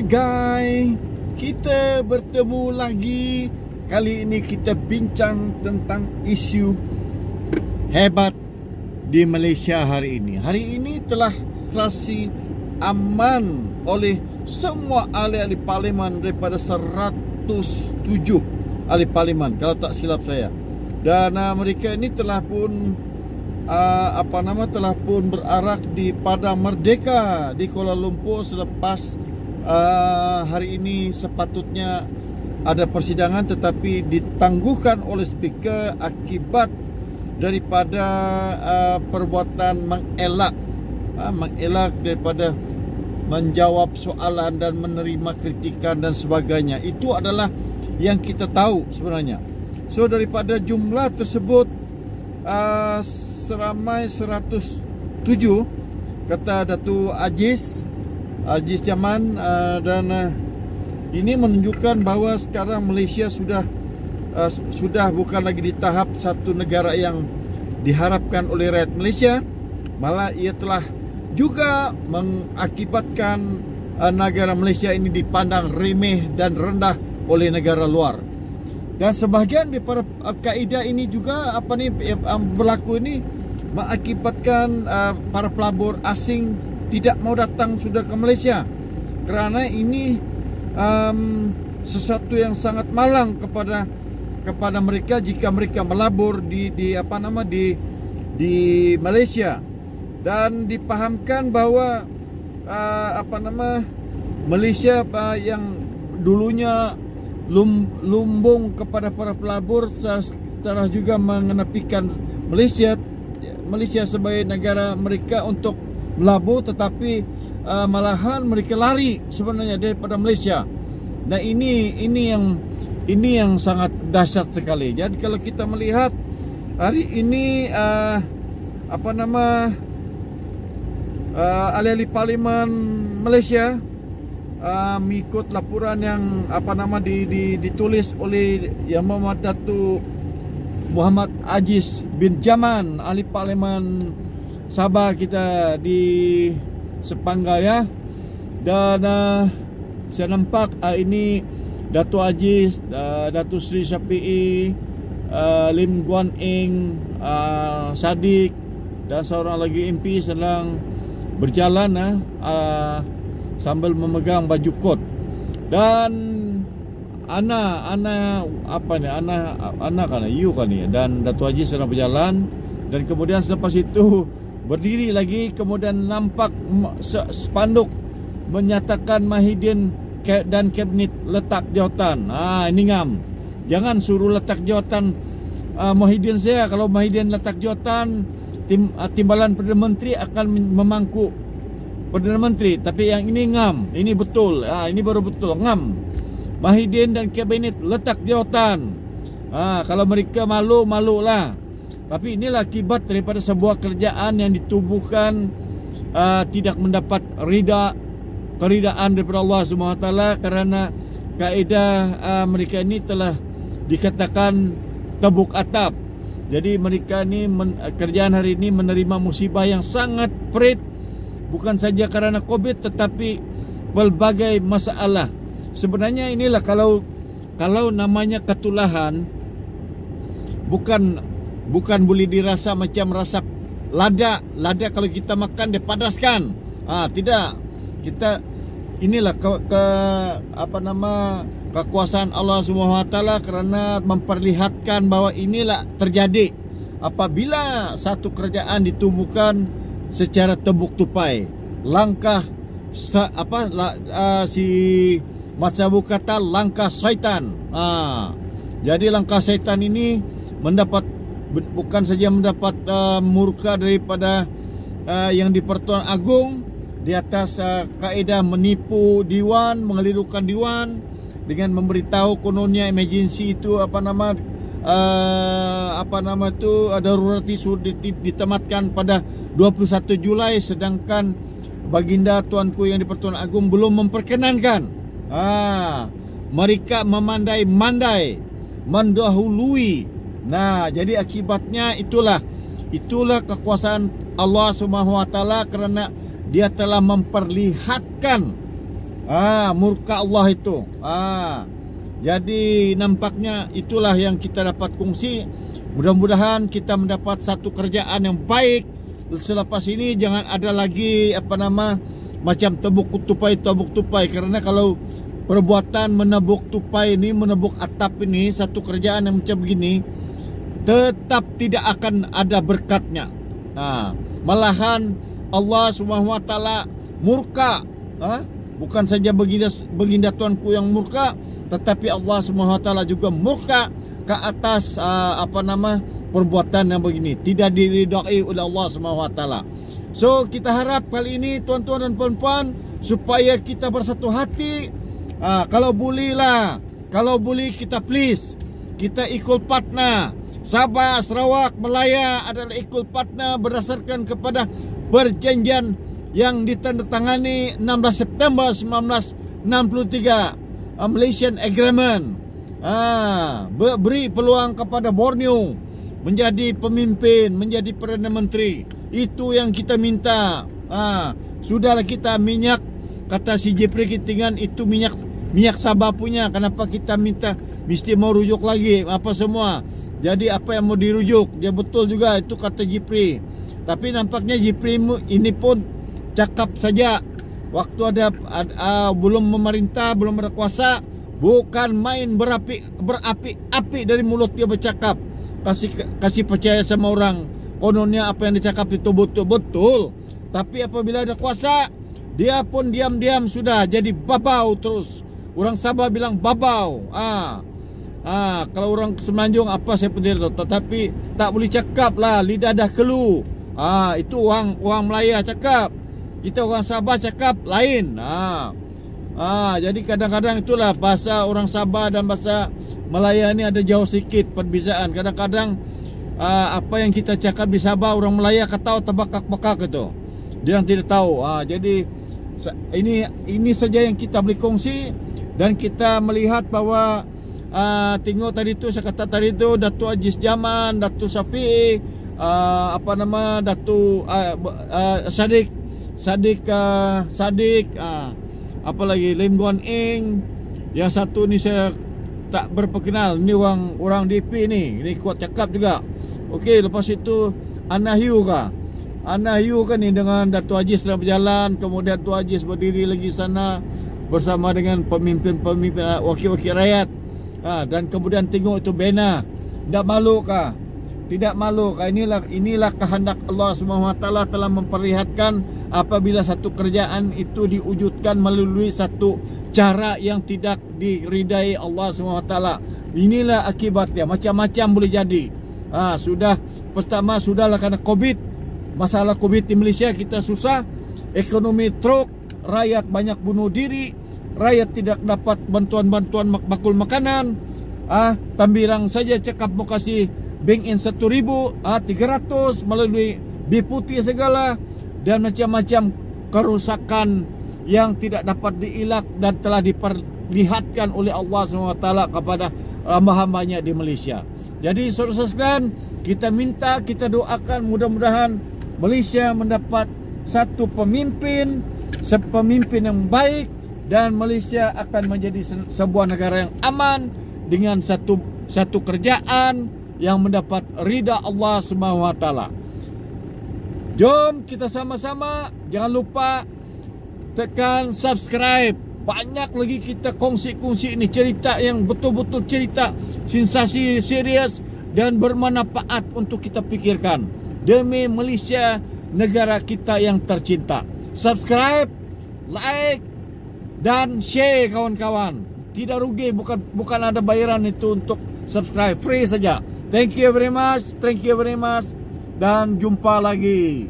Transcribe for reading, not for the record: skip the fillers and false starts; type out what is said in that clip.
guys, kita bertemu lagi. Kali ini kita bincang tentang isu hebat di Malaysia hari ini. Hari ini telah terasi aman oleh semua ahli-ahli parlimen daripada 107 ahli parlimen kalau tak silap saya. Dan mereka ini telah pun telah pun berarak di Padang Merdeka di Kuala Lumpur selepas hari ini sepatutnya ada persidangan, tetapi ditangguhkan oleh speaker akibat daripada perbuatan mengelak daripada menjawab soalan dan menerima kritikan dan sebagainya. Itu adalah yang kita tahu sebenarnya. So daripada jumlah tersebut seramai 107, kata Datuk Aziz Zaman, dan ini menunjukkan bahawa sekarang Malaysia sudah bukan lagi di tahap satu negara yang diharapkan oleh rakyat Malaysia, malah ia telah juga mengakibatkan negara Malaysia ini dipandang remeh dan rendah oleh negara luar. Dan sebahagian daripada kaedah ini juga berlaku ini mengakibatkan para pelabur asing tidak mau datang sudah ke Malaysia, kerana ini sesuatu yang sangat malang kepada mereka jika mereka melabur di Malaysia. Dan dipahamkan bahawa Malaysia yang dulunya lumbung kepada para pelabur telah juga mengenapikan Malaysia sebagai negara mereka untuk melabur, tetapi malahan mereka lari sebenarnya daripada Malaysia. Nah ini yang sangat dahsyat sekali. Jadi kalau kita melihat hari ini ahli-ahli parlimen Malaysia mengikut laporan yang ditulis oleh Yang Berhormat Datuk Muhammad Aziz bin Zaman, ahli parlimen Sabah kita di Sepangga, ya. Dan saya nampak ini Datuk Aziz, Datuk Seri Syafiee, Lim Guan Eng, Sadiq dan seorang lagi MP sedang berjalan sambil memegang baju kot. Dan Ana dan Datuk Haji sedang berjalan, dan kemudian selepas itu berdiri lagi, kemudian nampak spanduk menyatakan Mahidin dan kabinet letak jawatan. Ini ngam. Jangan suruh letak jawatan Mahidin saya. Kalau Mahidin letak jawatan, timbalan Perdana Menteri akan memangku Perdana Menteri. Tapi yang ini ngam. Ini betul. Ini baru betul. Ngam. Mahidin dan kabinet letak jawatan. Kalau mereka malu-malulah. Tapi inilah akibat daripada sebuah kerjaan yang ditubuhkan tidak mendapat keridaan daripada Allah SWT, kerana kaedah mereka ini telah dikatakan tebuk atap. Jadi mereka ini kerjaan hari ini menerima musibah yang sangat perit, bukan saja kerana COVID tetapi berbagai masalah. Sebenarnya inilah kalau namanya ketulahan, bukan boleh dirasa macam rasa lada kalau kita makan dia padaskan. Tidak. Kita inilah kekuasaan Allah SWT, kerana memperlihatkan bahawa inilah terjadi apabila satu kerajaan ditubuhkan secara tebuk tupai. Langkah si Matsabu kata langkah syaitan. Jadi langkah syaitan ini bukan saja mendapat murka daripada yang di-Pertuan Agong di atas kaedah menipu Diwan, mengelirukan Diwan dengan memberitahu kononnya emergency itu darurat itu ditematkan pada 21 Julai, sedangkan baginda tuanku yang di-Pertuan Agong belum memperkenankan. Mereka memandai-mandai, mendahului. Jadi akibatnya itulah kekuasaan Allah SWT, kerana Dia telah memperlihatkan Murka Allah itu. Jadi nampaknya itulah yang kita dapat kongsi. Mudah-mudahan kita mendapat satu kerjaan yang baik. Selepas ini jangan ada lagi macam tebuk tupai. Karena kalau perbuatan menebuk tupai ini, menebuk atap ini, satu kerjaan yang macam begini, tetap tidak akan ada berkatnya. Malahan Allah SWT murka. Bukan saja baginda tuanku yang murka, tetapi Allah SWT juga murka ke atas perbuatan yang begini, tidak diridai oleh Allah SWT. So kita harap kali ini tuan-tuan dan puan-puan supaya kita bersatu hati. Kalau boleh kita please, kita equal partner. Sabah, Sarawak, Melaya adalah equal partner berdasarkan kepada perjanjian yang ditandatangani 16 September 1963, Malaysian Agreement. Beri peluang kepada Borneo menjadi pemimpin, menjadi Perdana Menteri. Itu yang kita minta. Sudahlah kita minyak, kata si Jepri Kitingan, itu minyak Sabah punya. Kenapa kita minta mesti mau rujuk lagi apa semua? Jadi apa yang mau dirujuk? Dia betul juga itu kata Jepri. Tapi nampaknya Jepri ini pun cakap saja. Waktu ada belum memerintah, belum ada kuasa, bukan main berapi-api dari mulut dia bercakap. Kasih percaya sama orang. Kononnya apa yang dicakap itu betul. Tapi apabila ada kuasa, dia pun diam-diam sudah jadi babau terus. Orang Sabah bilang babau. Kalau orang Semenanjung apa saya pun tidak tahu. Tetapi tak boleh cakap lah, lidah dah kelu. Itu orang Melaya cakap. Kita orang Sabah cakap lain. Jadi kadang-kadang itulah bahasa orang Sabah dan bahasa Melaya ni ada jauh sikit perbezaan. Kadang-kadang apa yang kita cakap di Sabah, orang Melaya kata terbakak-bakak itu. Dia yang tidak tahu. Jadi ini saja yang kita boleh kongsi. Dan kita melihat bahwa tengok tadi tu, saya kata tadi tu, Datuk Aziz Zaman, Datuk Syafi'i, Datuk Sadik, apa lagi, Lim Guan Eng. Yang satu ni saya tak berperkenal. Ni orang DP ni kuat cakap juga. Okey, lepas itu Ana Hiu kan ni dengan Datuk Aziz dalam berjalan. Kemudian Datuk Aziz berdiri lagi sana bersama dengan pemimpin-pemimpin wakil-wakil rakyat. Dan kemudian tengok itu bena. Tak malu kah? Tidak malu kah? Inilah kehendak Allah SWT telah memperlihatkan apabila satu kerjaan itu diwujudkan melalui satu cara yang tidak diridai Allah SWT. Inilah akibatnya. Macam-macam boleh jadi. Pertama sudahlah karena COVID. Masalah COVID di Malaysia kita susah. Ekonomi teruk. Rakyat banyak bunuh diri. Rakyat tidak dapat bantuan-bantuan bakul makanan. Tambirang saja cakap mau kasih bank in 1,000, 300 melalui biputi segala. Dan macam-macam kerusakan yang tidak dapat dielak dan telah diperlihatkan oleh Allah SWT kepada hamba-hambanya di Malaysia. Jadi saudara sekalian, kita minta, kita doakan mudah-mudahan Malaysia mendapat satu pemimpin yang baik, dan Malaysia akan menjadi sebuah negara yang aman dengan satu kerjaan yang mendapat ridha Allah SWT. Jom kita sama-sama, jangan lupa tekan subscribe. Banyak lagi kita kongsi-kongsi ini, cerita yang betul-betul cerita sensasi serius dan bermanfaat untuk kita fikirkan demi Malaysia, negara kita yang tercinta. Subscribe, like dan share kawan-kawan. Tidak rugi, bukan ada bayaran itu untuk subscribe, free saja. Thank you very much dan jumpa lagi.